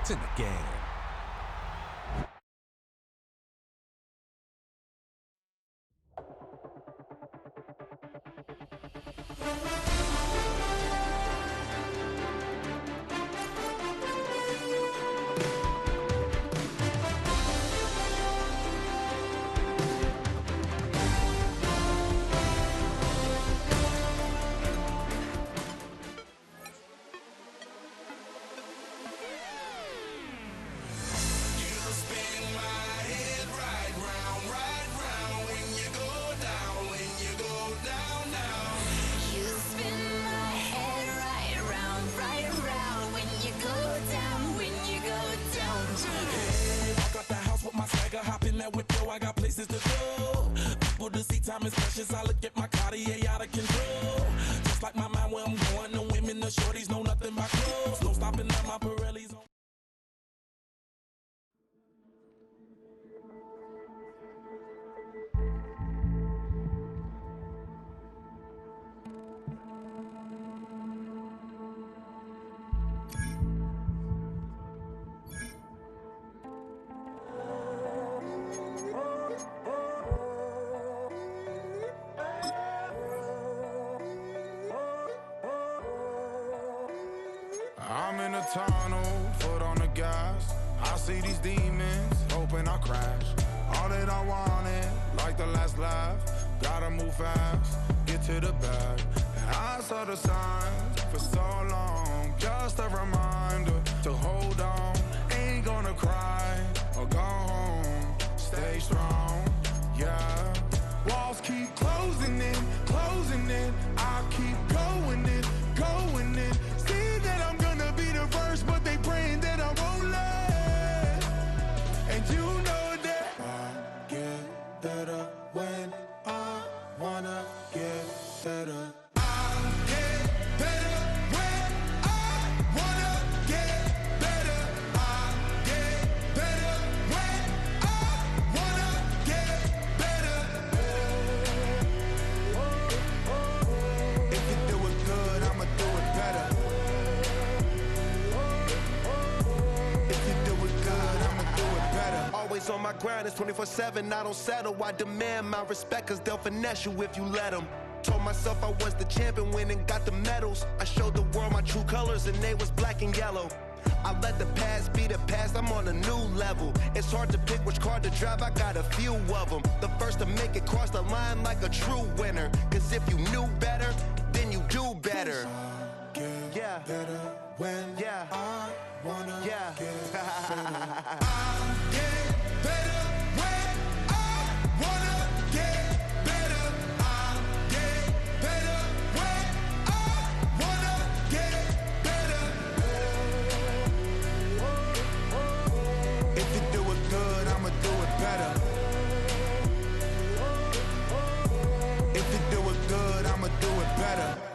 Tenn again. Hop in that whip, yo, I got places to go. People to see, time is precious. I look at my Cartier out of control. Just like my mind where I'm going. The women, the shorties know nothing but clothes. No stopping at my Pirellis on. I'm in a tunnel, foot on the gas. I see these demons, hoping I crash. All that I wanted, like the last laugh. Gotta move fast, get to the bag. And I saw the signs for so long. Just a reminder to hold on. Ain't gonna cry or go home. Stay strong, yeah. Walls keep closing in, closing in. I keep going in, going in. See that I'm gonna be the first, but they praying that I won't let. And you know that I get better when I wanna get better. On my grind, it's 24/7, I don't settle. I demand my respect, cause they'll finesse you if you let them. Told myself I was the champion, went and got the medals. I showed the world my true colors and they was black and yellow. I let the past be the past, I'm on a new level. It's hard to pick which car to drive, I got a few of them. The first to make it cross the line like a true winner. Cause if you knew better, then you do better. Yeah. Better when I wanna get better.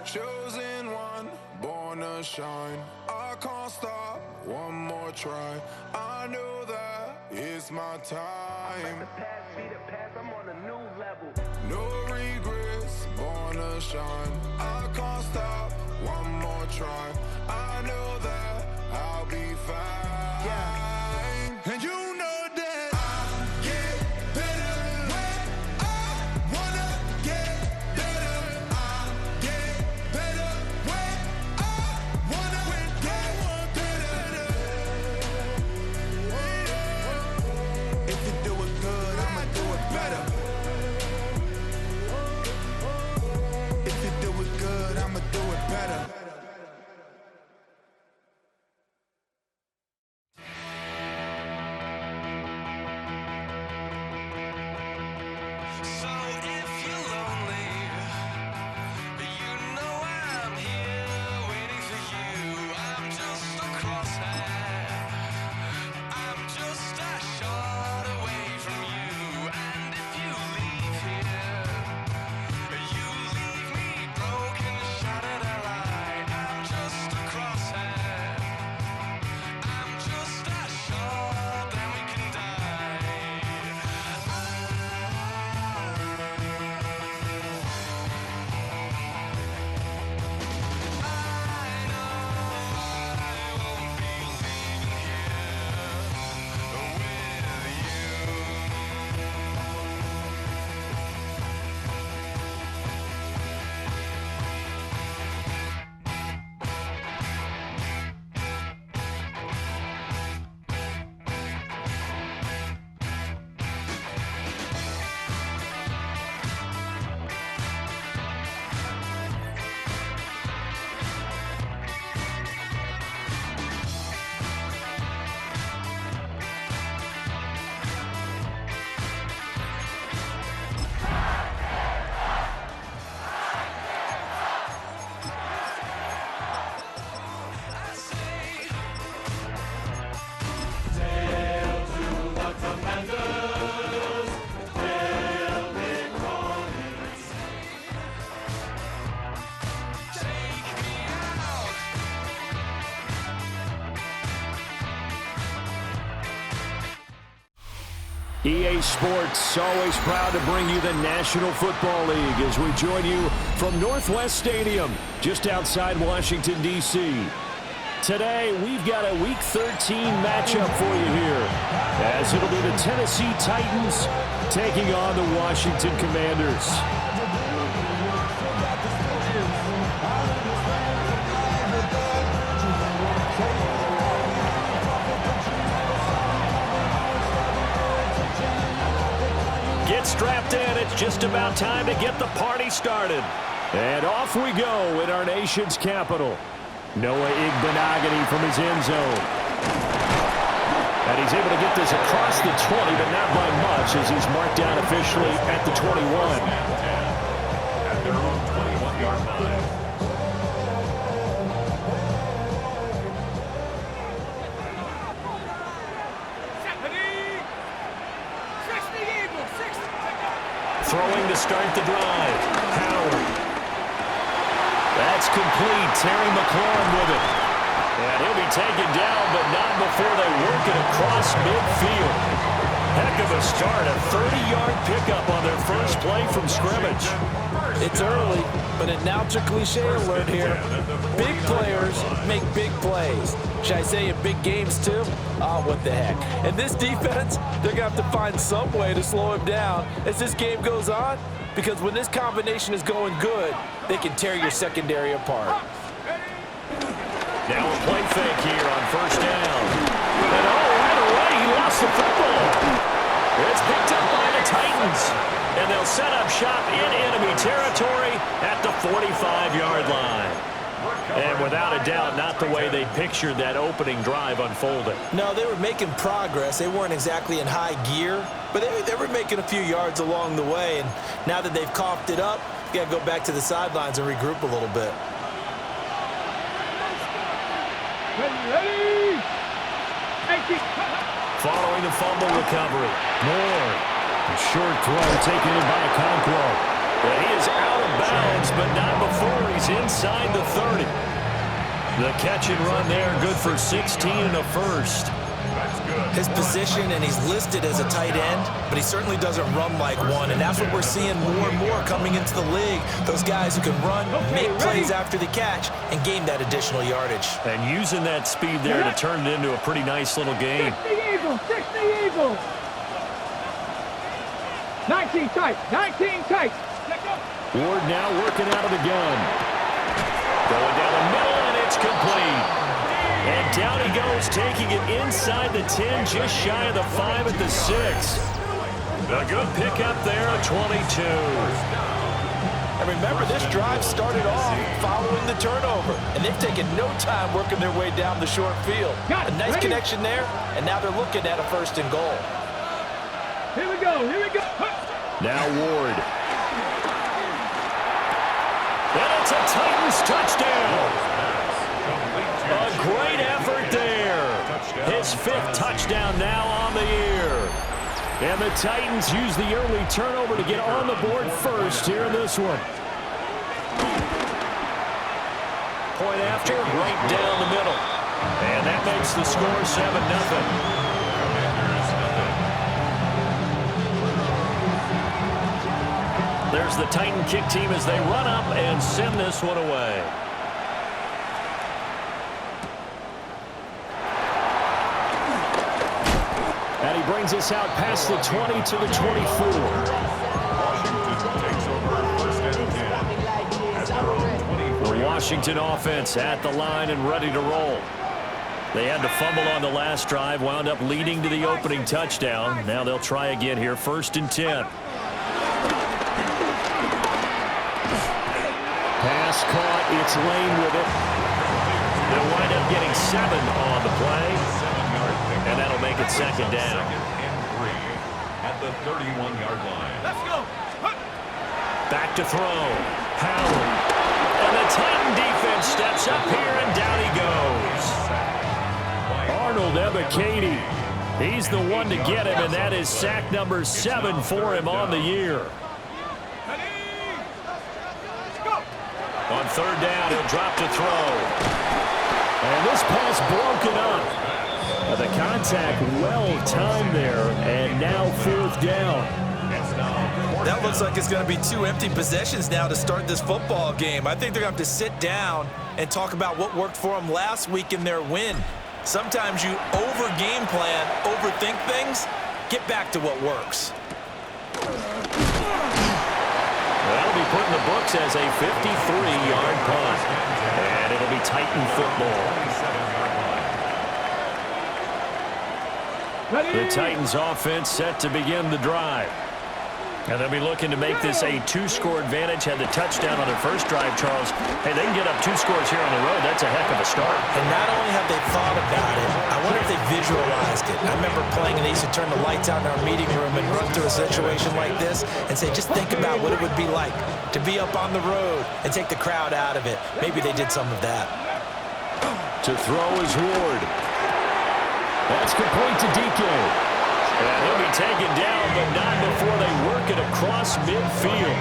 Chosen one, born to shine. I can't stop, one more try. I know that it's my time. Let the past be the past, I'm on a new level. No regrets, born to shine. I can't stop, one more try. I know that I'll be fine. Yeah. And you know that You leave me broken, shattered alive. EA Sports, always proud to bring you the National Football League as we join you from Northwest Stadium, just outside Washington, D.C. Today, we've got a Week 13 matchup for you here, as it'll be the Tennessee Titans taking on the Washington Commanders. Get strapped in. It's just about time to get the party started. And off we go in our nation's capital. Noah Igbenogany from his end zone. And he's able to get this across the 20, but not by much as he's marked down officially at the 21. At their own 21-yard line. Throwing to start the drive. Howard. That's complete. Terry McLaurin with it. And he'll be taken down, but not before they work it across midfield. Heck of a start. A 30-yard pickup on their first play from scrimmage. It's early, but announce a cliche alert here. Big players make big plays. Should I say in big games too? Oh, what the heck. And this defense, they're going to have to find some way to slow him down as this game goes on, because when this combination is going good, they can tear your secondary apart. Now a play fake here on first down. And right away, he lost the football. It's picked up by the Titans. And they'll set up shop in enemy territory at the 45-yard line. And without a doubt, not the way they pictured that opening drive unfolding. No, they were making progress. They weren't exactly in high gear, but they were making a few yards along the way. And now that they've coughed it up, you got to go back to the sidelines and regroup a little bit. Ready. Following the fumble recovery, Moore. A short throw taken in by Okonkwo. But he is out of bounds, but not before he's inside the 30. The catch and run there, good for 16 and a first. His position, and he's listed as a tight end, but he certainly doesn't run like one, and that's what we're seeing more and more coming into the league. Those guys who can run, make plays after the catch, and gain that additional yardage. And using that speed there to turn it into a pretty nice little game. 60 Eagles. 19 tight. Ward now working out of the gun. Going down the middle, and it's complete. And down he goes, taking it inside the 10, just shy of the 5 at the 6. A good pickup there, a 22. And remember, this drive started off following the turnover, and they've taken no time working their way down the short field. A nice connection there, and now they're looking at a first and goal. Here we go. Now Ward. And it's a Titans touchdown. A great effort there. His 5th touchdown now on the year. And the Titans use the early turnover to get on the board first here in this one. Point after, right down the middle. And that makes the score 7-0. There's the Titan kick team as they run up and send this one away. And he brings us out past the 20 to the 24. The Washington offense at the line and ready to roll. They had to fumble on the last drive, wound up leading to the opening touchdown. Now they'll try again here, 1st and 10. Pass caught, it's Lane with it. They'll wind up getting 7 on the play, and that'll make it 2nd down. At the 31-yard line. Let's go. Back to throw. Howard. And the Titan defense steps up here, and down he goes. Arnold Ebiketie. He's the one to get him, and that is sack number 7 for him on the year. On 3rd down, he'll drop to throw. And this pass broken up. The contact well-timed there, and now 4th down. That looks like it's going to be 2 empty possessions now to start this football game. I think they're going to have to sit down and talk about what worked for them last week in their win. Sometimes you over-game plan, overthink things. Get back to what works. That'll be put in the books as a 53-yard punt. And it'll be Titan football. The Titans offense set to begin the drive. And they'll be looking to make this a 2-score advantage. Had the touchdown on their first drive, Charles. Hey, they can get up 2 scores here on the road. That's a heck of a start. And not only have they thought about it, I wonder if they visualized it. I remember playing and they used to turn the lights out in our meeting room and run through a situation like this and say, just think about what it would be like to be up on the road and take the crowd out of it. Maybe they did some of that. To throw is Ward. That's complete to DK. And he'll be taken down, but not before they work it across midfield.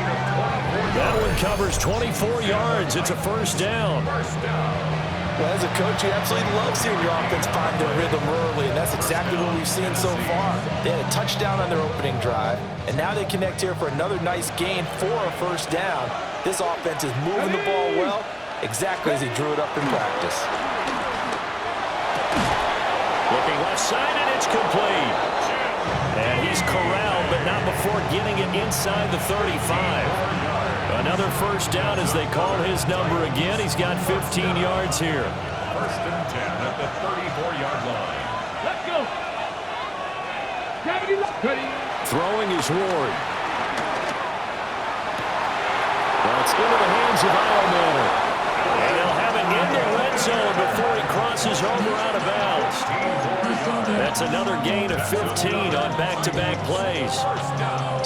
That one covers 24 yards. It's a 1st down. Well, as a coach, you absolutely love seeing your offense find their rhythm early, and that's exactly what we've seen so far. They had a touchdown on their opening drive, and now they connect here for another nice gain for a 1st down. This offense is moving the ball well, exactly as he drew it up in practice. Looking left side, and it's complete. And he's corralled, but not before getting it inside the 35. Another 1st down as they call his number again. He's got 15 yards here. 1st and 10 at the 34-yard line. Let's go. Throwing is Ward. That's into the hands of Ironman. And they'll have it in the red zone before he crosses over out of bounds. That's another gain of 15 on back-to-back plays.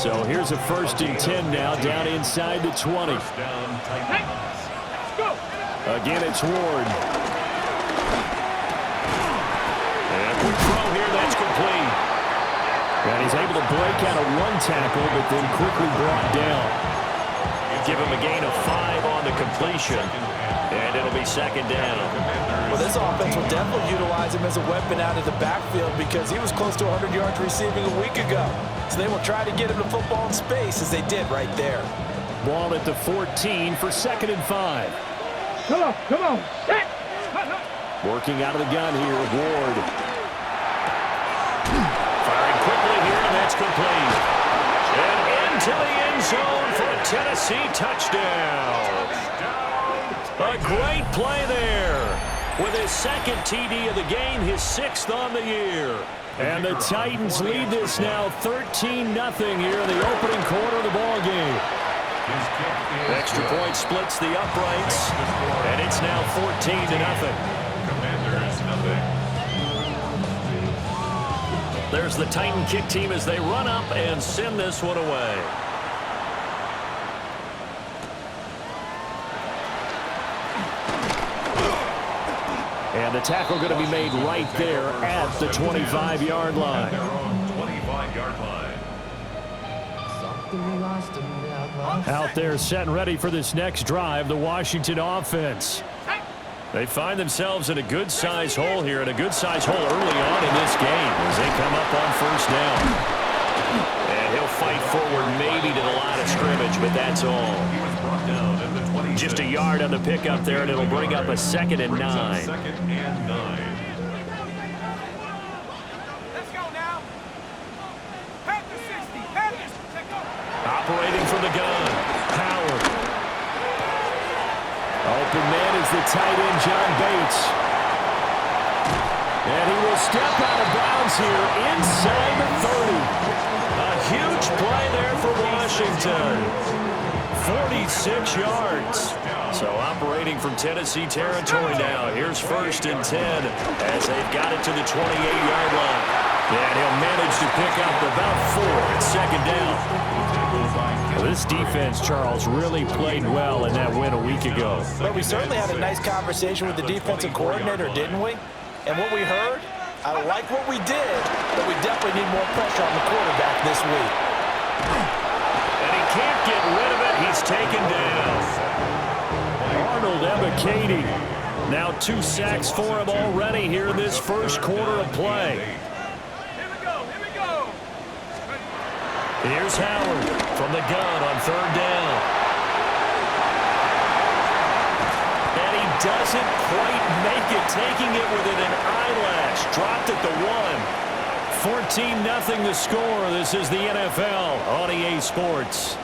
So here's a 1st and 10 now, down inside the 20. Hey, let's go. Again, it's Ward. And quick throw here, that's complete. And he's able to break out of 1 tackle, but then quickly brought down. Give him a gain of 5 on the completion. And it'll be 2nd down. Well, this offense will definitely utilize him as a weapon out of the backfield because he was close to 100 yards receiving a week ago. So they will try to get him the football in space as they did right there. Ball at the 14 for 2nd and 5. Come on. Set. Working out of the gun here, Ward. Firing quickly here, and that's complete. And into the end zone for a Tennessee touchdown. A great play there. With his 2nd TD of the game, his 6th on the year. And the Titans lead this now 13-0 here in the opening quarter of the ball game. Extra point splits the uprights, and it's now 14-0. Commanders, nothing. There's the Titan kick team as they run up and send this one away. And the tackle going to be made right there at the 25-yard line. Their own 25-yard line. Out there set and ready for this next drive, the Washington offense. They find themselves in a good-sized hole here, and a good-sized hole early on in this game as they come up on 1st down. And he'll fight forward maybe to the line of scrimmage, but that's all. He was brought down at the 26. Just a yard on the pickup there, and it'll bring up a 2nd and 9. 2nd and 9. Let's go now. Back to 60. Let's go. Operating from the gun, Howard. Open man is the tight end, John Bates. And he will step out of bounds here inside the 30. A huge play there for Washington. 46 yards. So operating from Tennessee territory now. Here's 1st and 10 as they've got it to the 28-yard line. And he'll manage to pick up about 4 at 2nd down. Well, this defense, Charles, really played well in that win a week ago. But we certainly had a nice conversation with the defensive coordinator, didn't we? And what we heard, I like what we did, but we definitely need more pressure on the quarterback this week. And he can't get rid of it. He's taken down. Arnold Ebiketie Now 2 sacks for him already here in this first quarter of play. Here we go. Here we go. Here's Howard from the gun on 3rd down. And he doesn't quite make it, taking it within an eyelash. Dropped at the 1. 14-0 the score. This is the NFL on EA Sports.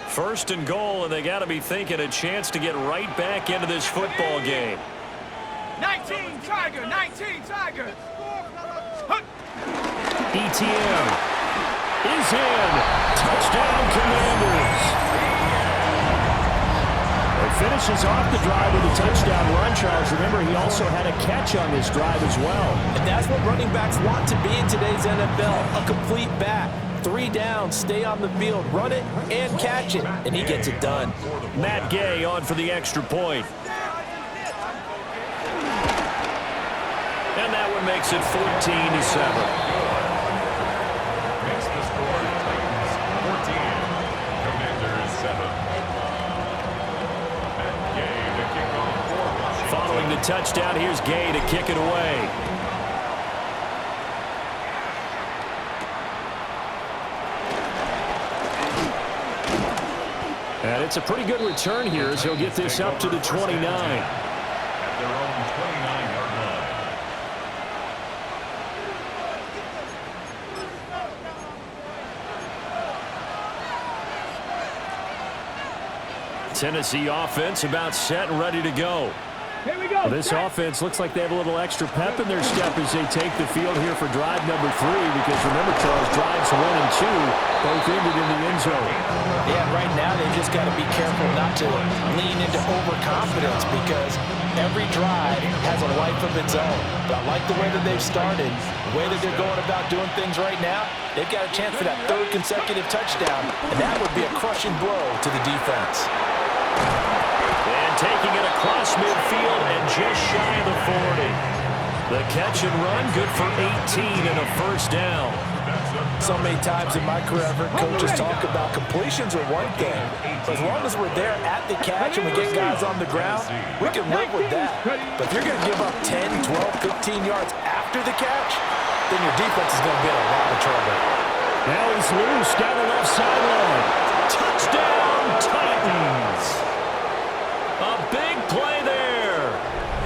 First and goal, and they got to be thinking a chance to get right back into this football game. 19 Tiger, 19 Tiger. ETN is in. Touchdown, Commanders. It finishes off the drive with a touchdown run, Charles. Remember, he also had a catch on this drive as well. And that's what running backs want to be in today's NFL, a complete back. 3 downs, stay on the field, run it, and catch it, and he gets it done. Matt Gay on for the extra point. And that one makes it 14-7. Makes the score Titans 14. Commanders 7. Matt Gay to kick off for Washington. Following the touchdown, here's Gay to kick it away. And it's a pretty good return here as he'll get this up to the 29. At their own 29-yard line. Tennessee offense about set and ready to go. Here we go. This offense looks like they have a little extra pep in their step as they take the field here for drive number 3, because remember, Charles, drives 1 and 2 both ended in the end zone. Yeah, right now they just got to be careful not to lean into overconfidence, because every drive has a life of its own. But I like the way that they've started, the way that they're going about doing things right now. They've got a chance for that 3rd consecutive touchdown, and that would be a crushing blow to the defense. And taking it across midfield and just shy of the 40. The catch and run, good for 18 and a first down. So many times in my career, I've heard coaches talk about completions are one thing. But as long as we're there at the catch and we get guys on the ground, we can live with that. But if you're going to give up 10, 12, 15 yards after the catch, then your defense is going to be in a lot of trouble. Now he's loose down the left sideline. Touchdown, Titans. A big play there.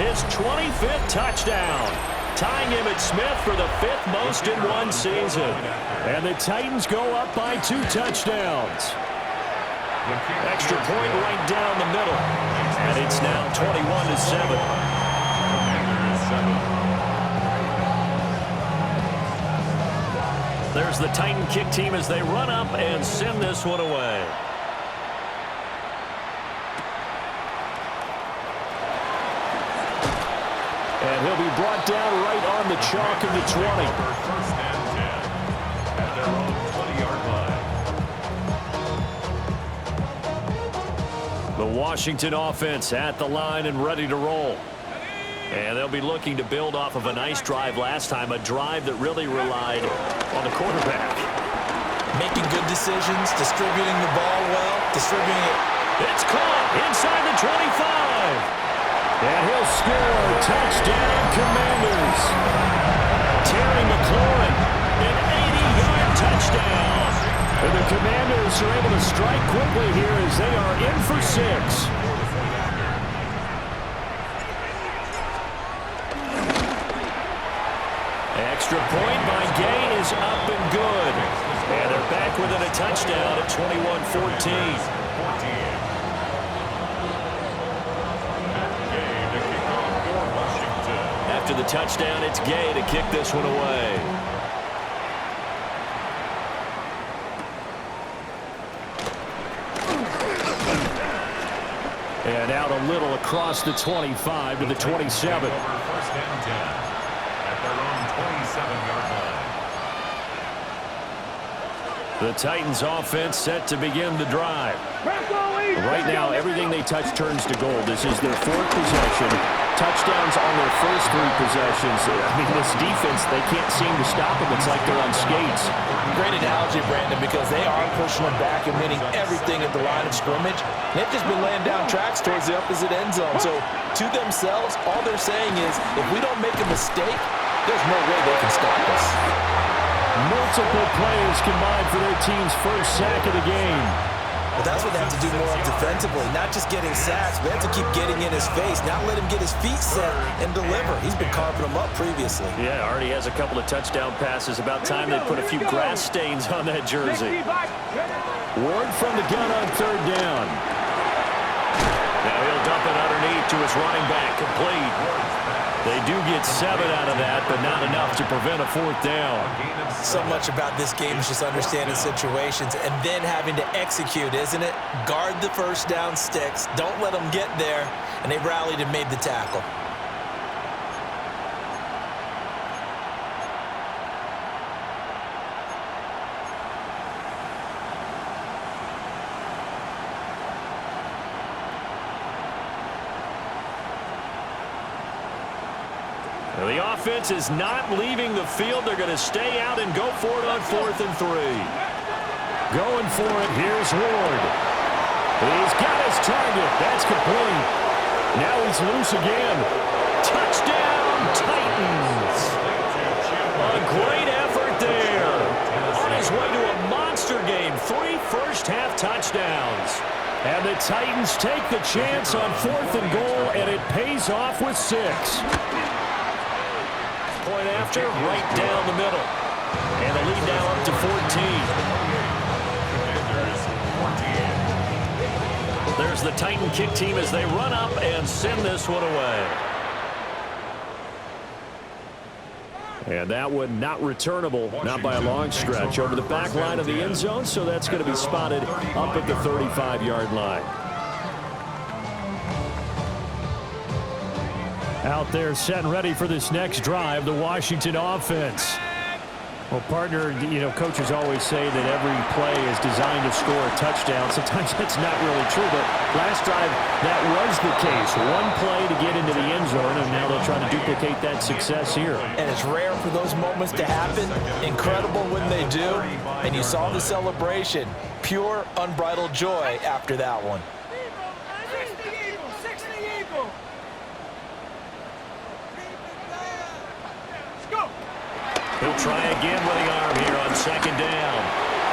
His 25th touchdown. Tying Emmitt Smith for the 5th most in one season. And the Titans go up by 2 touchdowns. Extra point right down the middle. And it's now 21-7. There's the Titan kick team as they run up and send this one away. And he'll be brought down right on the chalk of the 20. First and 10 at their own 20-yard line. The Washington offense at the line and ready to roll. And they'll be looking to build off of a nice drive last time, a drive that really relied on the quarterback. Making good decisions, distributing the ball well, distributing it. It's caught inside the 25. And he'll score. Touchdown, Commanders. Terry McLaurin, an 80-yard touchdown. And the Commanders are able to strike quickly here as they are in for 6. Extra point by Gay is up and good. And they're back within a touchdown at 21-14. After the touchdown, it's Gay to kick this one away. And out a little across the 25 to the 27. First and 10 at their own 27-yard line. The Titans offense set to begin the drive. Right now, everything they touch turns to gold. This is their 4th possession. touchdowns on their first 3 possessions. I mean, this defense, they can't seem to stop them. It's like they're on skates. Great analogy, Brandon, because they are pushing them back and winning everything at the line of scrimmage. They've just been laying down tracks towards the opposite end zone. So to themselves, all they're saying is, if we don't make a mistake, there's no way they can stop us. Multiple players combined for their team's first sack of the game. But that's what they have to do more of defensively, not just getting sacks. We have to keep getting in his face, not let him get his feet set and deliver. He's been carving them up previously. Yeah, already has a couple of touchdown passes. About time they put a few grass stains on that jersey. Ward from the gun on 3rd down. Now he'll dump it underneath to his running back, complete. They do get 7 out of that, but not enough to prevent a 4th down. So much about this game is just understanding situations and then having to execute, isn't it? Guard the first down sticks. Don't let them get there. And they rallied and made the tackle. The offense is not leaving the field. They're going to stay out and go for it on 4th and 3. Going for it. Here's Ward. He's got his target. That's complete. Now he's loose again. Touchdown, Titans. A great effort there. On his way to a monster game. 3 first-half touchdowns. And the Titans take the chance on 4th and goal, and it pays off with 6. Point after, right down the middle. And the lead now up to 14. There's the Titan kick team as they run up and send this one away. And that one not returnable, not by a long stretch, over the back line of the end zone, so that's going to be spotted up at the 35-yard line. Out there set and ready for this next drive, the Washington offense. Well, partner, you know, coaches always say that every play is designed to score a touchdown. Sometimes that's not really true, but last drive, that was the case. One play to get into the end zone, and now they'll try to duplicate that success here. And it's rare for those moments to happen. Incredible when they do. And you saw the celebration. Pure, unbridled joy after that one. He'll try again with the arm here on 2nd down.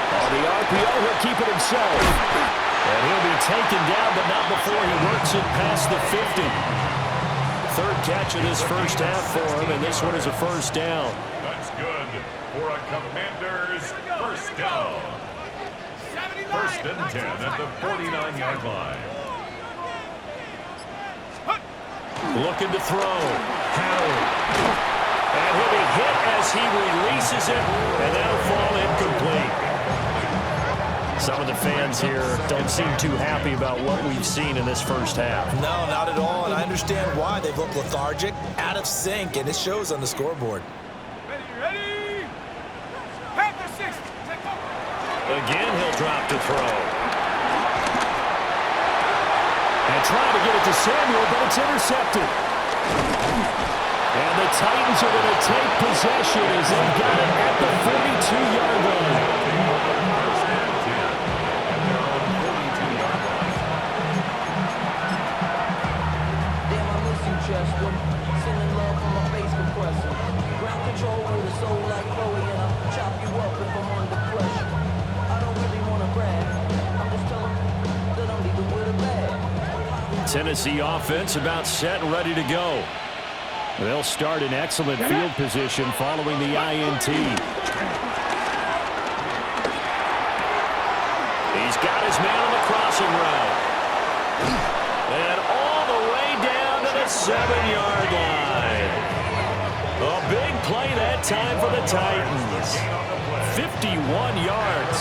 On the RPO, he'll keep it himself. And he'll be taken down, but not before he works it past the 50. 3rd catch of this first half for him, and this one is a first down. That's good for a Commanders first down. 1st and 10 at the 49-yard line. Looking to throw. Howard. And he'll be hit as he releases it, and that'll fall incomplete. Some of the fans here don't seem too happy about what we've seen in this first half. No, not at all, and I understand why. They've looked lethargic, out of sync, and it shows on the scoreboard. Ready? Panther 6. Again, he'll drop to throw. And trying to get it to Samuel, but it's intercepted. And the Titans are going to take possession as they've got it at the 42-yard line. Damn, I miss you, Chester. Sending love from my face compressor. Ground control with a soul like Chloe, and I'll chop you up if I'm under pressure. I don't really want to brag. I'm just telling that I'm leaving with a bag. Tennessee offense about set and ready to go. They'll start in excellent field position following the INT. He's got his man on the crossing route. And all the way down to the 7-yard line. A big play that time for the Titans. 51 yards.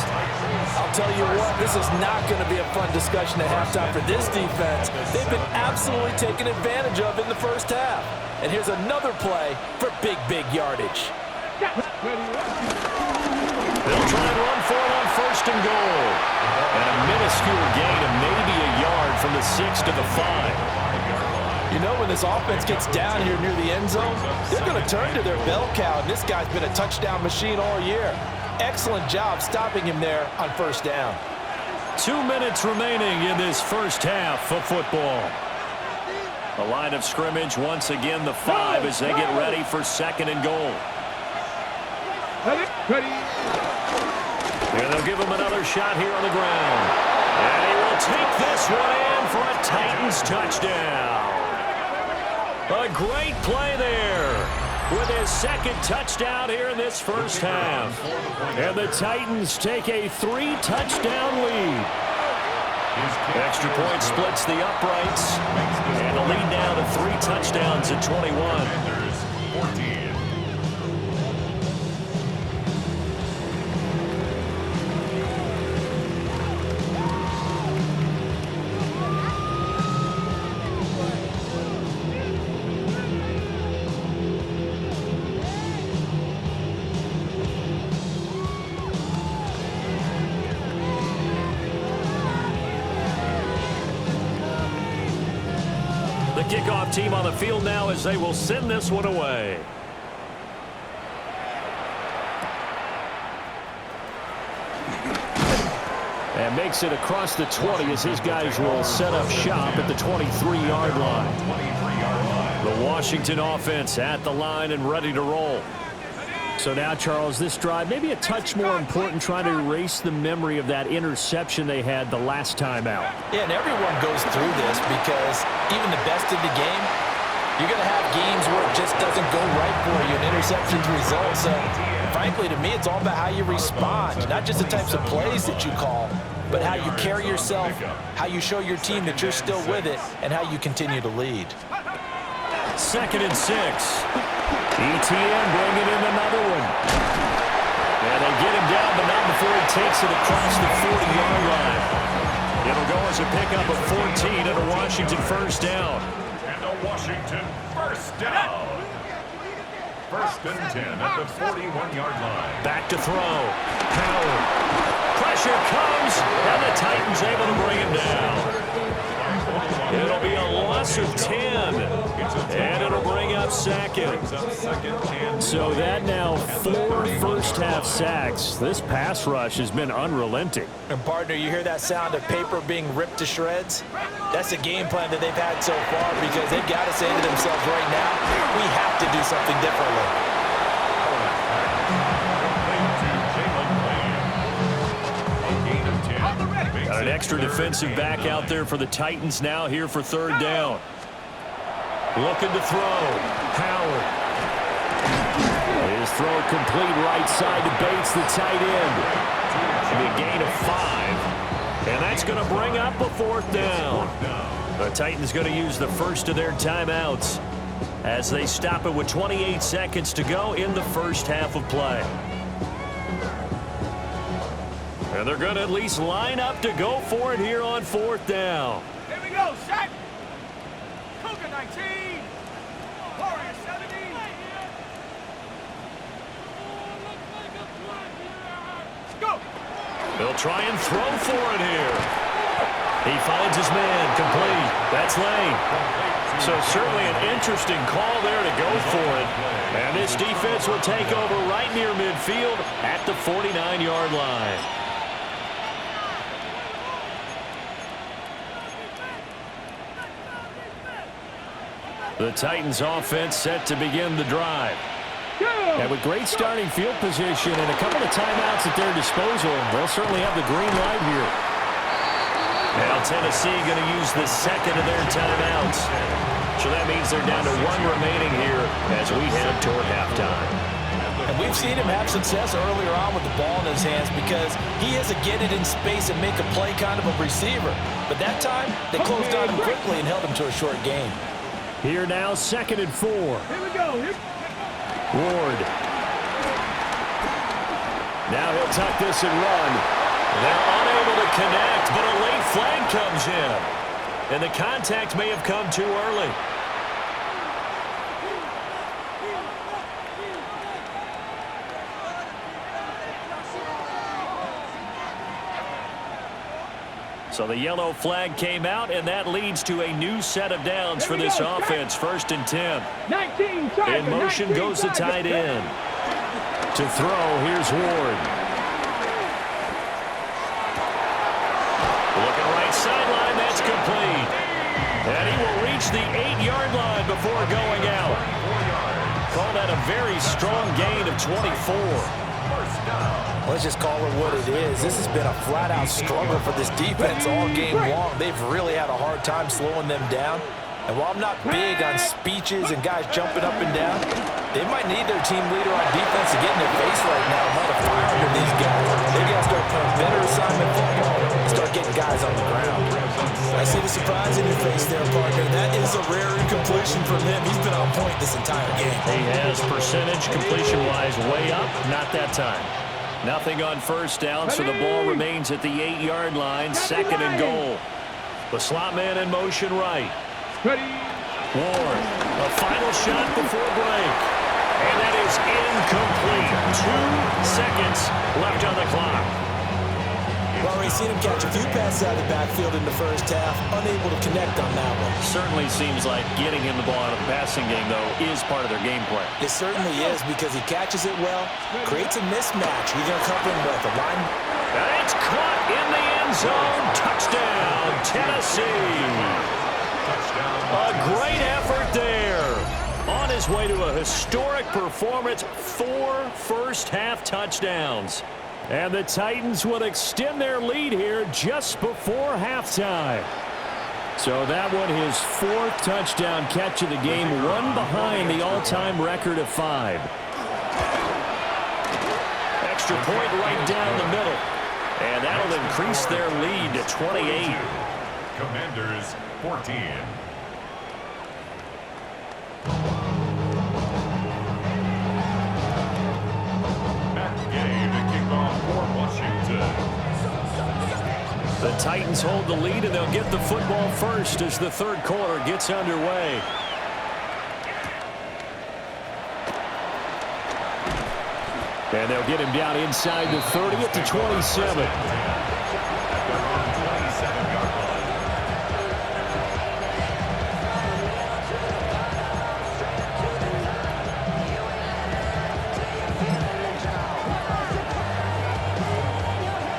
I'll tell you what, this is not going to be a fun discussion at halftime for this defense. They've been absolutely taken advantage of in the first half. And here's another play for big, big yardage. They'll try and run for it on 1st and goal. And a minuscule gain of maybe a yard from the 6 to the 5. You know, when this offense gets down here near the end zone, they're going to turn to their bell cow, and this guy's been a touchdown machine all year. Excellent job stopping him there on first down. 2 minutes remaining in this first half of football. The line of scrimmage, once again, the 5 as they get ready for 2nd and goal. Ready. And they'll give him another shot here on the ground. And he will take this one in for a Titans touchdown. A great play there with his 2nd touchdown here in this first half. And the Titans take a 3-touchdown lead. Extra point splits the uprights. And the lead now to 3 touchdowns at 21. 14. Kickoff team on the field now as they will send this one away. And makes it across the 20 as his guys will set up shop at the 23-yard line. The Washington offense at the line and ready to roll. So now, Charles, this drive maybe a touch more important, trying to erase the memory of that interception they had the last time out. Yeah, and everyone goes through this because even the best in the game, you're going to have games where it just doesn't go right for you, and interceptions result. So, frankly, to me, it's all about how you respond, not just the types of plays that you call, but how you carry yourself, how you show your team that you're still with it, and how you continue to lead. 2nd and 6. ETN bringing in another one. And they get him down, but not before he takes it across the 40-yard line. It'll go as a pickup of 14 and a Washington first down. And a Washington first down. 1st and 10 at the 41-yard line. Back to throw. Howard. Pressure comes, and the Titans able to bring him down. It'll be a loss of 10, and it'll bring up 2nd. So that now 4 first-half sacks. This pass rush has been unrelenting. And, partner, you hear that sound of paper being ripped to shreds? That's the game plan that they've had so far because they've got to say to themselves right now, we have to do something differently. Got an extra defensive back out there for the Titans now here for 3rd down. Looking to throw. Howard. His throw complete right side to Bates, the tight end. A gain of 5. And that's going to bring up a 4th down. The Titans going to use the first of their timeouts as they stop it with 28 seconds to go in the first half of play. And they're going to at least line up to go for it here on 4th down. Here we go, set. Cougar 19. Warrior 70. Let's go. They'll try and throw for it here. He finds his man complete. That's Lane. So certainly an interesting call there to go for it. And this defense will take over right near midfield at the 49-yard line. The Titans offense set to begin the drive. And with great starting field position and a couple of timeouts at their disposal, they'll certainly have the green light here. Now Tennessee going to use the 2nd of their timeouts. So that means they're down to 1 remaining here as we head toward halftime. And we've seen him have success earlier on with the ball in his hands because he is a get it in space and make a play kind of a receiver. But that time, they closed on him quickly and held him to a short gain. Here now, 2nd and 4. Here we go. Ward. Now he'll tuck this and run. They're unable to connect, but a late flag comes in. And the contact may have come too early. So the yellow flag came out, and that leads to a new set of downs for this offense. 1st and 10. 19, In motion goes the tight end. To throw, here's Ward. Looking right sideline, that's complete. And he will reach the 8-yard line before going out. Call that a very strong gain of 24. Let's just call it what it is. This has been a flat-out struggle for this defense all game long. They've really had a hard time slowing them down. And while I'm not big on speeches and guys jumping up and down, they might need their team leader on defense to get in their face right now. Might have fire under these guys. They got to start playing better assignment football and start getting guys on the ground. I see the surprise in your face there, partner. That is a rare incompletion from him. He's been on point this entire game. He has percentage completion-wise way up. Not that time. Nothing on 1st down, so the ball remains at the 8-yard line. 2nd and goal. The slot man in motion right. Ready. Ward, a final shot before break. And that is incomplete. 2 seconds left on the clock. Well, we've seen him catch a few passes out of the backfield in the first half. Unable to connect on that one. Certainly seems like getting him the ball out of the passing game, though, is part of their game plan. It certainly is because he catches it well, creates a mismatch. Who's going to cover him with? A line? And it's caught in the end zone. Touchdown, Tennessee. A great effort there. On his way to a historic performance, 4 first-half touchdowns. And the Titans will extend their lead here just before halftime. So that one, his 4th touchdown catch of the game, one behind the all-time record of 5. Extra point right down the middle. And that'll increase their lead to 28. Commanders 14. The Titans hold the lead, and they'll get the football first as the 3rd quarter gets underway. And they'll get him down inside the 30 at the 27.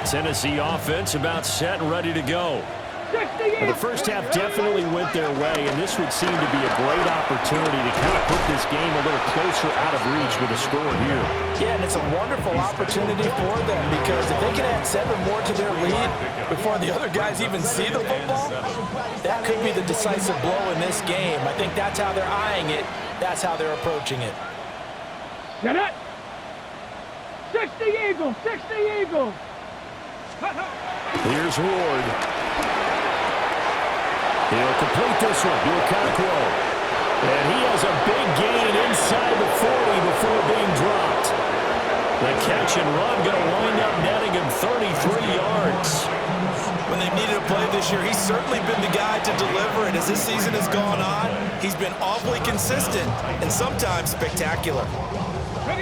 Tennessee offense about set and ready to go. The first half definitely went their way, and this would seem to be a great opportunity to kind of put this game a little closer out of reach with a score here. Yeah, and it's a wonderful opportunity for them because if they can add 7 more to their lead before the other guys even see the football, that could be the decisive blow in this game. I think that's how they're eyeing it. That's how they're approaching it. Get it. 60 Eagles, 60 Eagles. Here's Ward. He'll complete this one to Okonkwo. And he has a big gain inside the 40 before being dropped. The catch and run going to wind up netting him 33 yards. When they've needed a play this year, he's certainly been the guy to deliver it. As this season has gone on, he's been awfully consistent and sometimes spectacular.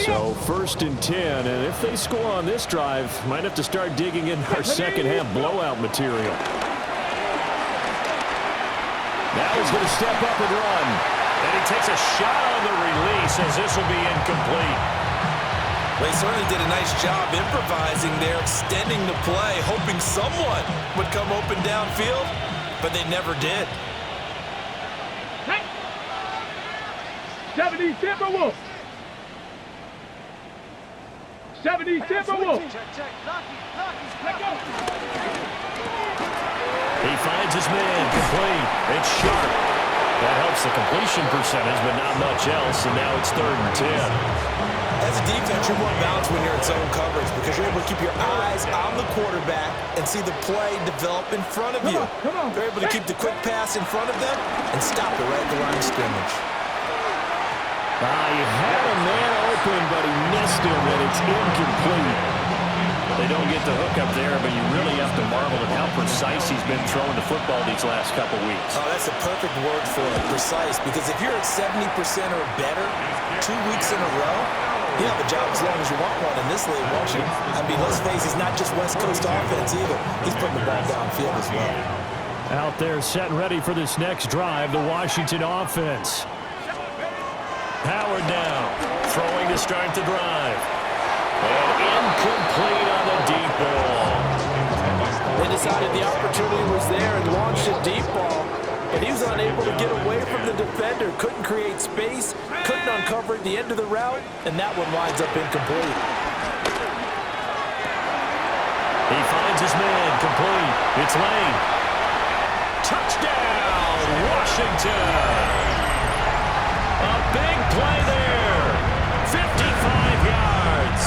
So 1st and 10, and if they score on this drive, might have to start digging in our second half blowout material. Now he's going to step up and run. And he takes a shot on the release as this will be incomplete. They certainly did a nice job improvising there, extending the play, hoping someone would come open downfield, but they never did. 70 Timberwolves. 70 Timberwolves. He finds his man, complete. It's sharp. That helps the completion percentage, but not much else, and now it's 3rd and 10. As a defense, you're more balanced when you're in zone coverage because you're able to keep your eyes on the quarterback and see the play develop in front of you. You're able to keep the quick pass in front of them and stop it right at the line of scrimmage. He had a man open, but he missed him, and it's incomplete. They don't get the hook up there, but you really have to marvel at how precise he's been throwing the football these last couple weeks. Oh, that's a perfect word for it, precise, because if you're at 70% or better 2 weeks in a row, You have a job as long as you want one in this league, won't you? I mean, let's face it, he's not just West Coast offense either. He's putting the ball downfield as well. Out there set and ready for this next drive, the Washington offense. Howard now, throwing to start the drive. And incomplete on the deep ball. They decided the opportunity was there and launched a deep ball, but he was unable to get away from the defender, couldn't create space, couldn't uncover at the end of the route, and that one winds up incomplete. He finds his man, complete. It's Lane. Touchdown, Washington! A big play there. 55 yards.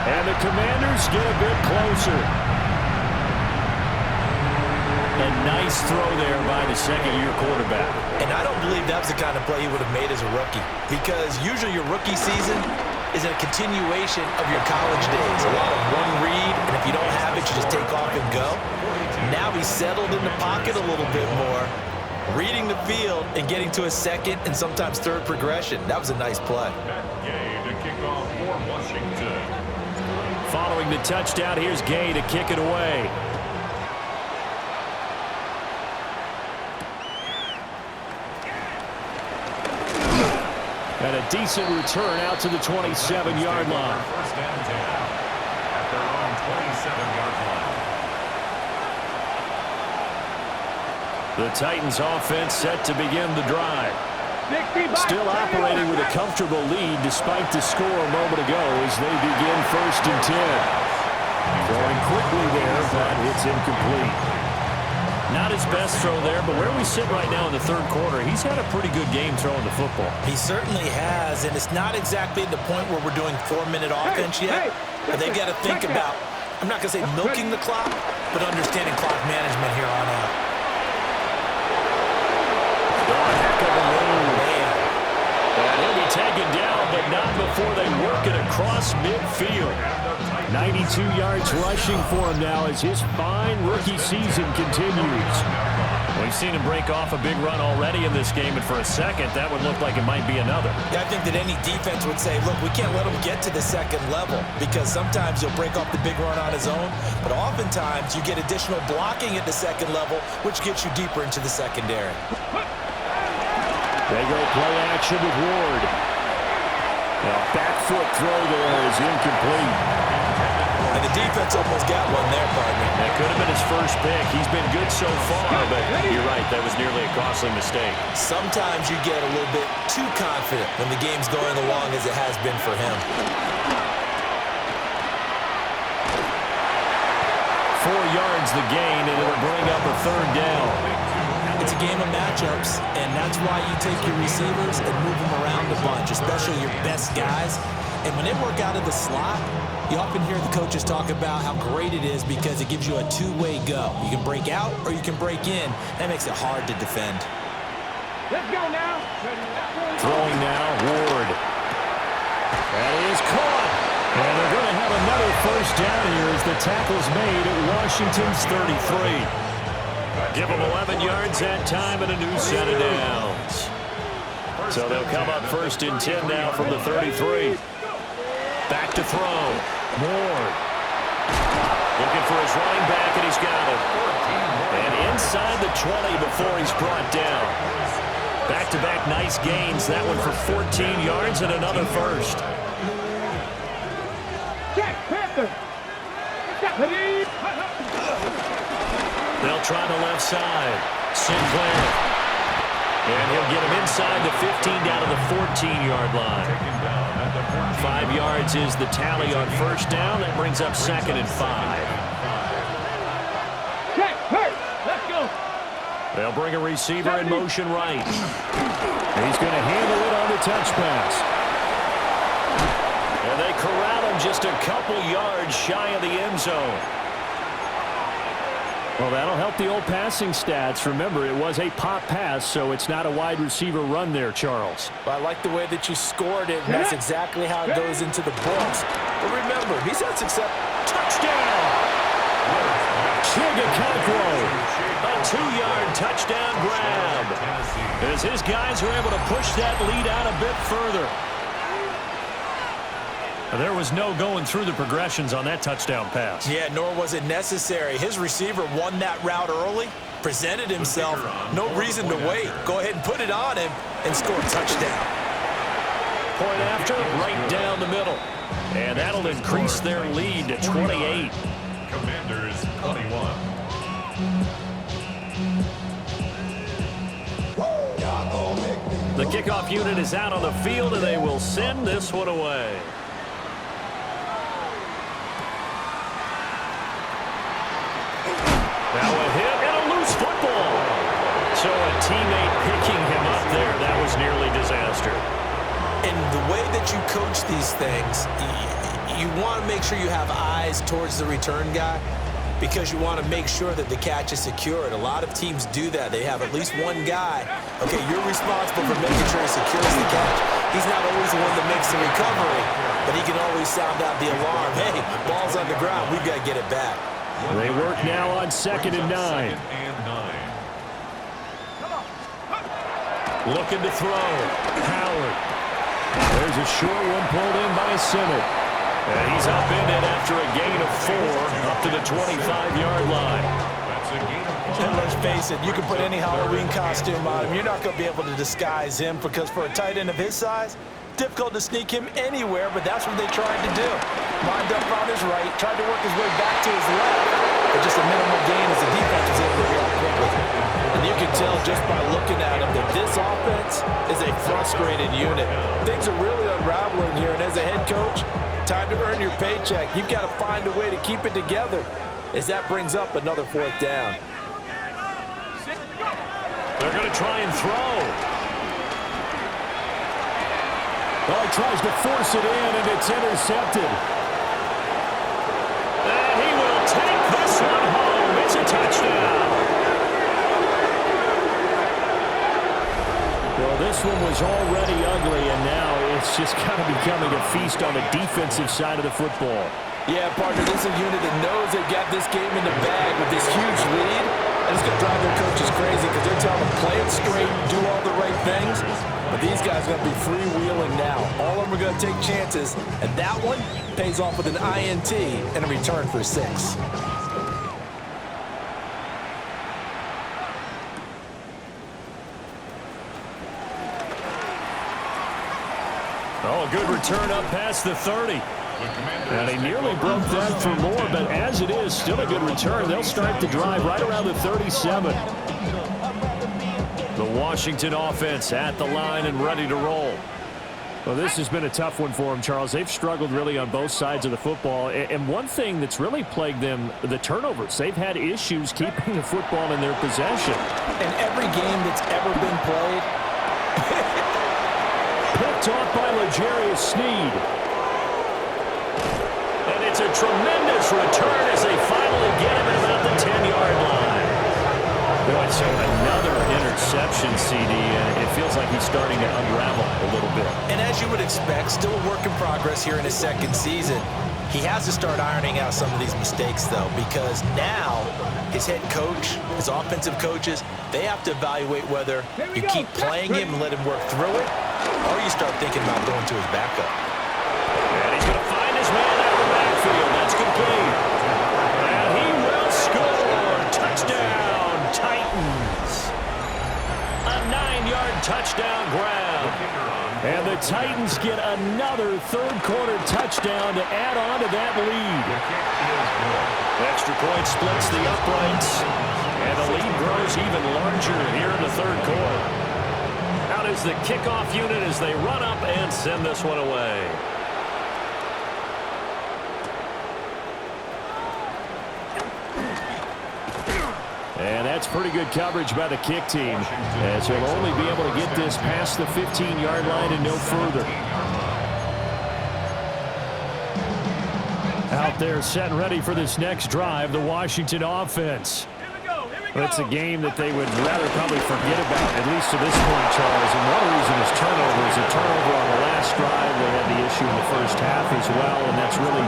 And the Commanders get a bit closer. A nice throw there by the second-year quarterback. And I don't believe that was the kind of play he would have made as a rookie, because usually your rookie season is a continuation of your college days. A lot of one read, and if you don't have it, you just take off and go. Now he's settled in the pocket a little bit more, reading the field and getting to a second and sometimes third progression. That was a nice play. Gay to kick off for Washington. Following the touchdown, here's Gay to kick it away. And a decent return out to the 27-yard line. First and 10 at their own 27-yard line. The Titans offense set to begin the drive. Still operating with a comfortable lead despite the score a moment ago as they begin first and 10. Throwing quickly there, but it's incomplete. Not his best throw there, but where we sit right now in the third quarter, he's had a pretty good game throwing the football. He certainly has, and it's not exactly the point where we're doing 4-minute offense yet, but they've got to think about, I'm not going to say milking the clock, but understanding clock management here on out. Heck of a move. And he'll be taken down, but not before they work it across midfield. 92 yards rushing for him now as his fine rookie season continues. We've seen him break off a big run already in this game, and for a second, that would look like it might be another. Yeah, I think that any defense would say, look, we can't let him get to the second level, because sometimes he'll break off the big run on his own, but oftentimes you get additional blocking at the second level, which gets you deeper into the secondary. They go play action with Ward. A back foot throw there is incomplete. And the defense almost got one there, partner. That could have been his first pick. He's been good so far, but you're right, that was nearly a costly mistake. Sometimes you get a little bit too confident when the game's going along as it has been for him. 4 yards the gain, and it'll bring up a third down. It's a game of matchups, and that's why you take your receivers and move them around a bunch, especially your best guys. And when they work out of the slot, you often hear the coaches talk about how great it is because it gives you a two-way go. You can break out or you can break in. That makes it hard to defend. Let's go now. Throwing now, Ward. That is caught. And they're going to have another first down here as the tackle's made at Washington's 33. Give them 11 yards that time and a new set of downs. So they'll come up first and 10 now from the 33. Back to throw. Ward. Looking for his running back, and he's got it. And inside the 20 before he's brought down. Back-to-back nice gains. That one for 14 yards and another first. They'll try the left side. Sinclair. And he'll get him inside the 15 down to the 14-yard line. 5 yards is the tally on first down. That brings up second and 5. Let's go. They'll bring a receiver in motion right. He's going to handle it on the touch pass. And they corral him just a couple yards shy of the end zone. Well, that'll help the old passing stats. Remember, it was a pop pass, so it's not a wide receiver run there, Charles. Well, I like the way that you scored it, and that's exactly how it goes into the books. But remember, he's had success. Touchdown! Chigakakro, a 2-yard touchdown grab. As his guys are able to push that lead out a bit further. There was no going through the progressions on that touchdown pass. Yeah, nor was it necessary. His receiver won that route early, presented himself, no reason to wait. Go ahead and put it on him and score a touchdown. Point after, right down the middle. And that'll increase their lead to 28. Commanders 21. The kickoff unit is out on the field, and they will send this one away. Now a hit and a loose football. So a teammate picking him up there. That was nearly disaster. And the way that you coach these things, you want to make sure you have eyes towards the return guy because you want to make sure that the catch is secured. A lot of teams do that. They have at least one guy. Okay, you're responsible for making sure he secures the catch. He's not always the one that makes the recovery, but he can always sound out the alarm. Hey, ball's on the ground. We've got to get it back. They work now on 2nd and 9. Looking to throw. Howard. There's a short one pulled in by Simmons. And he's up in it after a gain of 4 up to the 25-yard line. And let's face it, you can put any Halloween costume on him. You're not going to be able to disguise him because for a tight end of his size, difficult to sneak him anywhere, but that's what they tried to do. Lined up on his right, tried to work his way back to his left, but just a minimal gain as the defense was able to react quickly. And you can tell just by looking at him that this offense is a frustrated unit. Things are really unraveling here, and as a head coach, time to earn your paycheck. You've got to find a way to keep it together as that brings up another 4th down. They're going to try and throw. Oh, he tries to force it in, and it's intercepted. And he will take this one home. It's a touchdown. Well, this one was already ugly, and now it's just kind of becoming a feast on the defensive side of the football. Yeah, partner, this is a unit that knows they've got this game in the bag with this huge lead, and it's going to drive their coaches crazy because they're telling them play it straight, do all the right things. But these guys are going to be freewheeling now. All of them are going to take chances, and that one pays off with an INT and a return for 6. Oh, a good return up past the 30. And he nearly broke that for more, but as it is, still a good return. They'll start the drive right around the 37. The Washington offense at the line and ready to roll. Well, this has been a tough one for them, Charles. They've struggled really on both sides of the football. And one thing that's really plagued them, the turnovers. They've had issues keeping the football in their possession. In every game that's ever been played, picked off by L'Jarius Sneed. And it's a tremendous return as they finally get him at about the 10-yard line. Boy, so another interception, CD, and it feels like he's starting to unravel a little bit. And as you would expect, still a work in progress here in his 2nd season. He has to start ironing out some of these mistakes, though, because now his head coach, his offensive coaches, they have to evaluate whether you keep playing him and let him work through it, or you start thinking about going to his backup. And he's going to find his man out of the backfield. That's complete. And he will score. Touchdown, Titans. A 9-yard touchdown grab. And the Titans get another third-quarter touchdown to add on to that lead. Extra point splits the uprights. And the lead grows even larger here in the 3rd quarter. Out is the kickoff unit as they run up and send this one away. And that's pretty good coverage by the kick team, as he'll only be able to get this past the 15-yard line and no further. Out there set and ready for this next drive, the Washington offense. It's a game that they would rather probably forget about, at least to this point, Charles. And one reason is turnovers. A turnover on the last drive. They had the issue in the first half as well, and that's really,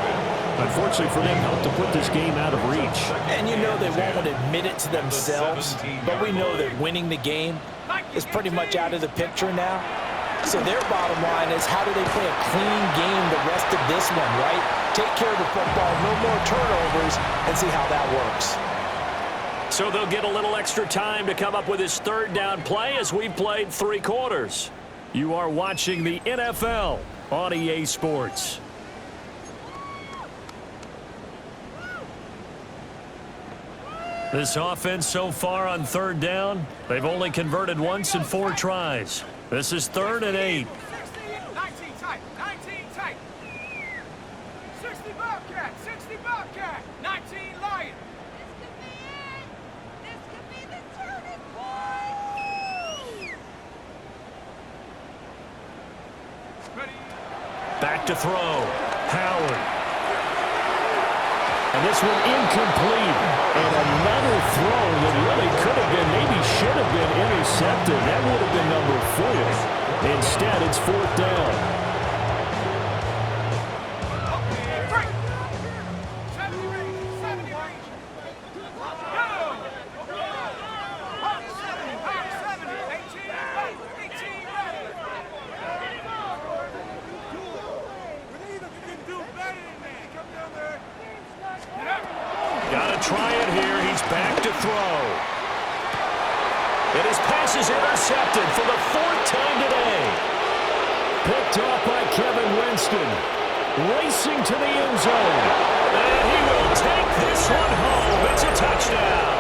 unfortunately for them, helped to put this game out of reach. And you know they won't admit it to themselves, but we know that winning the game is pretty much out of the picture now. So their bottom line is, how do they play a clean game the rest of this one, right? Take care of the football, no more turnovers, and see how that works. So they'll get a little extra time to come up with his third down play as we've played 3 quarters. You are watching the NFL on EA Sports. This offense so far on third down, they've only converted once in 4 tries. This is 3rd and 8. 19 tight, 19 tight. 60 Bobcat, 60 Bobcat, 19 Lion. This could be the turning point. Ready? Back to throw. Howard. And this one incomplete. And another throw that really could have been, maybe should have been intercepted. That would have been number 4. Instead, it's 4th down. Okay, break. 70 range, 70 range. Go! Hawk 70, 18 right, 18 ready. Believe if you can do better than that. Come down there. Got to try it here. He's back to throw. And his pass is intercepted for the 4th time today. Picked off by Kevin Winston. Racing to the end zone. And he will take this one home. It's a touchdown.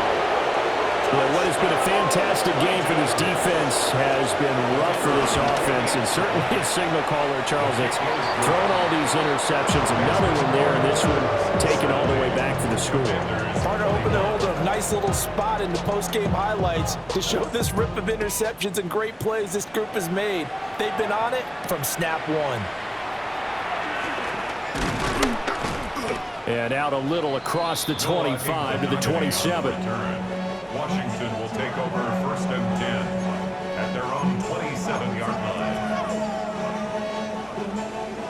Well, what has been a fantastic game for this defense has been rough for this offense, and certainly a signal caller, Charles, that's thrown all these interceptions. Another one there, and this one taken all the way back for the score. Partner hoping to hold a nice little spot in the post-game highlights to show this rip of interceptions and great plays this group has made. They've been on it from snap 1. And out a little across the 25 to the 27. Washington will take over 1st and 10 at their own 27-yard line.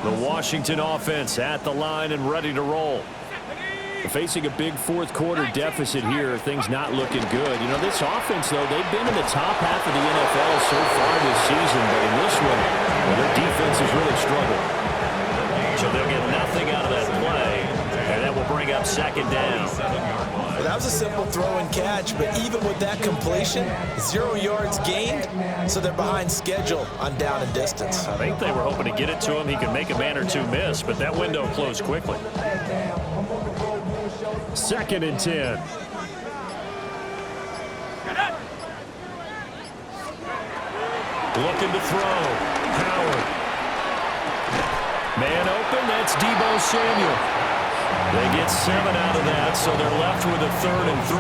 The Washington offense at the line and ready to roll. Facing a big 4th quarter deficit here, things not looking good. You know, this offense, though, they've been in the top half of the NFL so far this season, but in this one, well, their defense has really struggled. So they'll get nothing out of that play, and that will bring up 2nd down. Well, that was a simple throw and catch, but even with that completion, 0 yards gained, so they're behind schedule on down and distance. I think they were hoping to get it to him. He could make a man or 2 miss, but that window closed quickly. 2nd and 10. Looking to throw. Howard. Man open, that's Deebo Samuel. They get 7 out of that, so they're left with a 3rd and 3.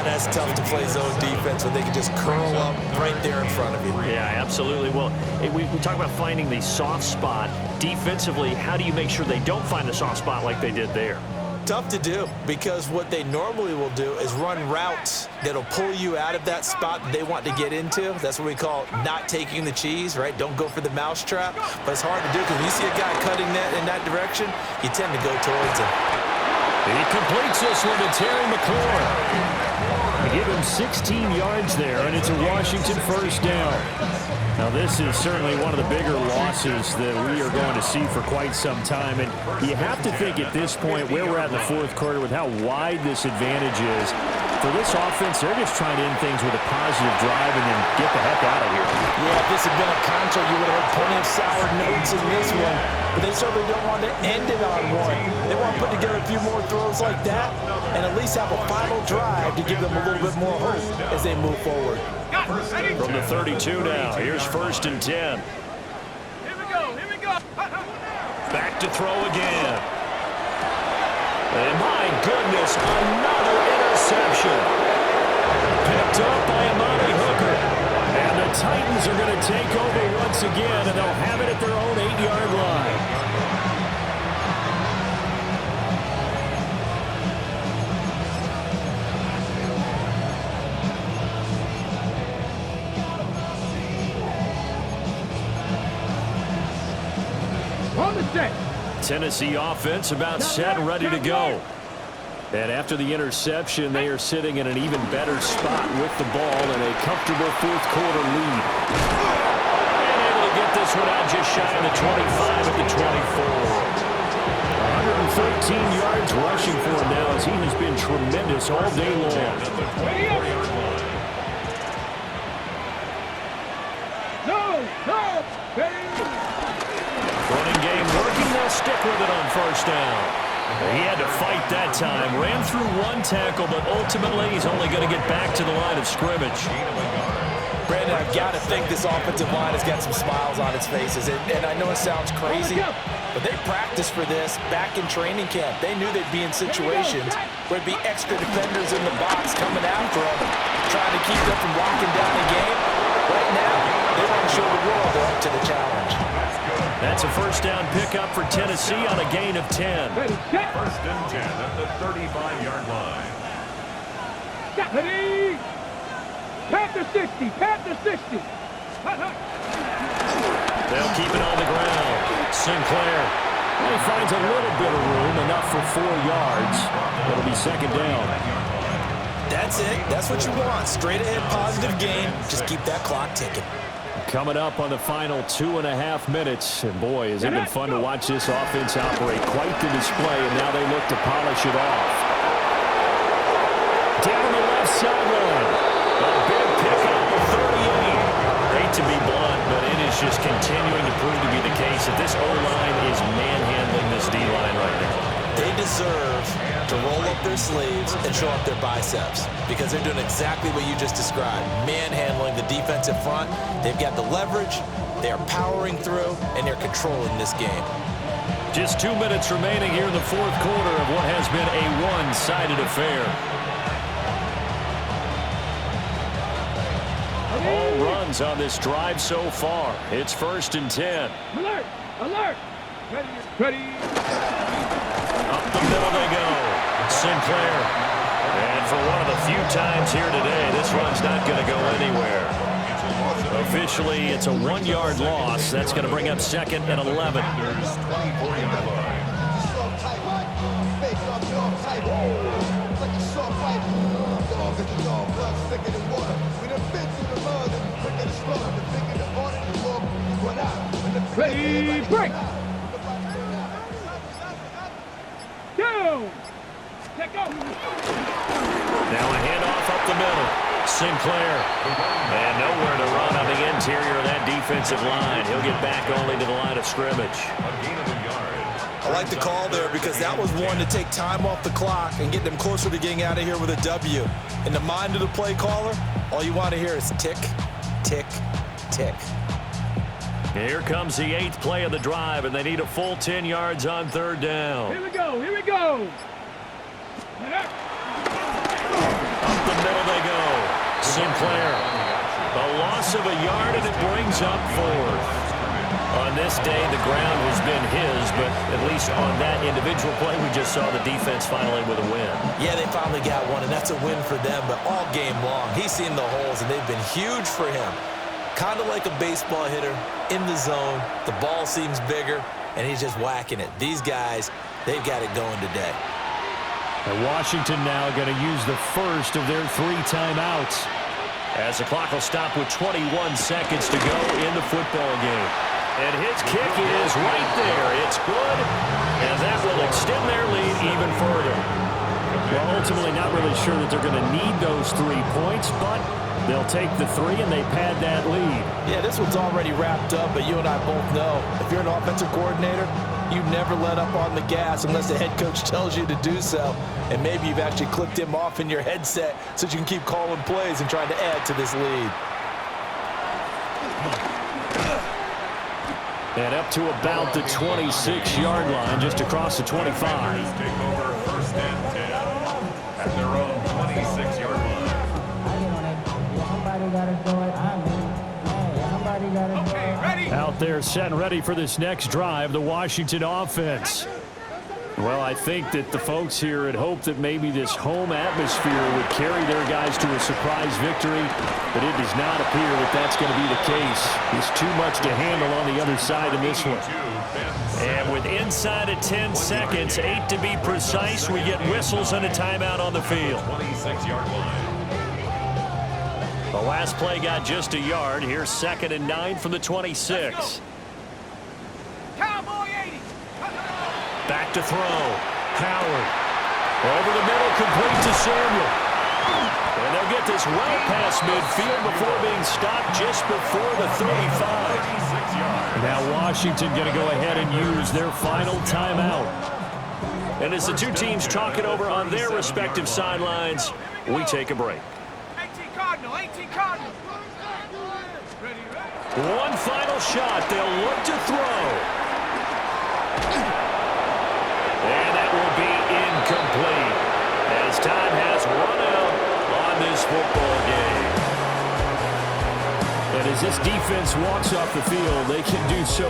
That's tough to play zone defense when they can just curl up right there in front of you. Yeah, absolutely. Well, we talk about finding the soft spot. Defensively, how do you make sure they don't find the soft spot like they did there? Tough to do, because what they normally will do is run routes that'll pull you out of that spot that they want to get into. That's what we call not taking the cheese, right? Don't go for the mousetrap. But it's hard to do because when you see a guy cutting that in that direction, you tend to go towards him. He completes this one to Terry McLaurin. They give him 16 yards there, and it's a Washington 1st down. Now, this is certainly one of the bigger losses that we are going to see for quite some time. And you have to think at this point where we're at in the 4th quarter with how wide this advantage is. For this offense, they're just trying to end things with a positive drive and then get the heck out of here. Yeah, if this had been a contra, you would have had plenty of sour notes in this one. But they certainly don't want to end it on one. They want to put together a few more throws like that and at least have a final drive to give them a little bit more hope as they move forward. From the 32 now, here's 1st and 10. Here we go, here we go. Back to throw again. And my goodness, another interception. Picked up by Amani Hooker. And the Titans are going to take over once again, and they'll have it at their own 8-yard line. Tennessee offense about set and ready to go. And after the interception, they are sitting in an even better spot with the ball and a comfortable 4th quarter lead. get this one out just shy of the 25 at the 24. 113 yards rushing for him now as he has been tremendous all day long. Running game working. They'll stick with it on first down. He had to fight that time. Ran through one tackle, but ultimately he's only going to get back to the line of scrimmage. Brandon, I've got to think this offensive line has got some smiles on its faces. And I know it sounds crazy, but they practiced for this back in training camp. They knew they'd be in situations where there'd be extra defenders in the box coming after them, trying to keep them from locking down the game. Right now, they want to show the world they're up to the challenge. That's a first down pickup for Tennessee on a gain of 10. First and 10 at the 35-yard line. Ready? Panther 60, Panther 60. They'll keep it on the ground. Sinclair. He finds a little bit of room, enough for 4 yards. It'll be second down. That's it. That's what you want. Straight ahead positive gain. Just keep that clock ticking. Coming up on the final 2.5 minutes. And boy, has it been fun to watch this offense operate. Quite the display, and now they look to polish it off. Down the left sideline. A big pickup of 38. Hate to be blunt, but it is just continuing to prove to be the case that this O-line is manhandling this D-line right now. They deserve to roll up their sleeves and show up their biceps because they're doing exactly what you just described, manhandling the defensive front. They've got the leverage, they're powering through, and they're controlling this game. Just 2 minutes remaining here in the fourth quarter of what has been a one-sided affair. All runs on this drive so far. It's first and 10. Alert! Alert! Ready? Up the middle they go. Sinclair. And for one of the few times here today, this run's not going to go anywhere. Officially, it's a 1-yard loss. That's going to bring up second and 11. Ready, break! Down! Let go! Now a handoff up the middle. Sinclair. And nowhere to run on the interior of that defensive line. He'll get back only to the line of scrimmage. I like the call there because that was one to take time off the clock and get them closer to getting out of here with a W. In the mind of the play caller, all you want to hear is tick, tick, tick. Here comes the 8th play of the drive, and they need a full 10 yards on third down. Here we go, here we go! Up the middle they go. Sinclair. A loss of a yard, and it brings up fourth. On this day, the ground has been his, but at least on that individual play, we just saw the defense finally with a win. Yeah, they finally got one, and that's a win for them, but all game long, he's seen the holes, and they've been huge for him. Kind of like a baseball hitter in the zone. The ball seems bigger, and he's just whacking it. These guys, they've got it going today. And Washington now going to use the first of their 3 timeouts as the clock will stop with 21 seconds to go in the football game. And his kick is right there. It's good, and that will extend their lead even further. Well, ultimately not really sure that they're going to need those 3 points, but they'll take the 3 and they pad that lead. Yeah, this one's already wrapped up, but you and I both know if you're an offensive coordinator, you never let up on the gas unless the head coach tells you to do so. And maybe you've actually clicked him off in your headset so you can keep calling plays and trying to add to this lead. And up to about the 26-yard line, just across the 25. Take over first and 10 at their own 26-yard line. Okay, ready? Out there set and ready for this next drive, the Washington offense. Well, I think that the folks here had hoped that maybe this home atmosphere would carry their guys to a surprise victory, but it does not appear that that's going to be the case. There's too much to handle on the other side in this one. And with inside of 10 seconds, 8 to be precise, we get whistles and a timeout on the field. 26-yard line. The last play got just a yard. Here's 2nd and 9 from the 26. Cowboy 80. Back to throw. Howard. Over the middle, complete to Samuel. And they'll get this well past midfield before being stopped just before the 35. Now Washington going to go ahead and use their final timeout. And as the two teams talk it over on their respective sidelines, we take a break. 18 Cardinal, 18 Cardinal. Ready, ready. One final shot. They'll look to throw. And that will be incomplete as time has run out on this football game. And as this defense walks off the field, they can do so.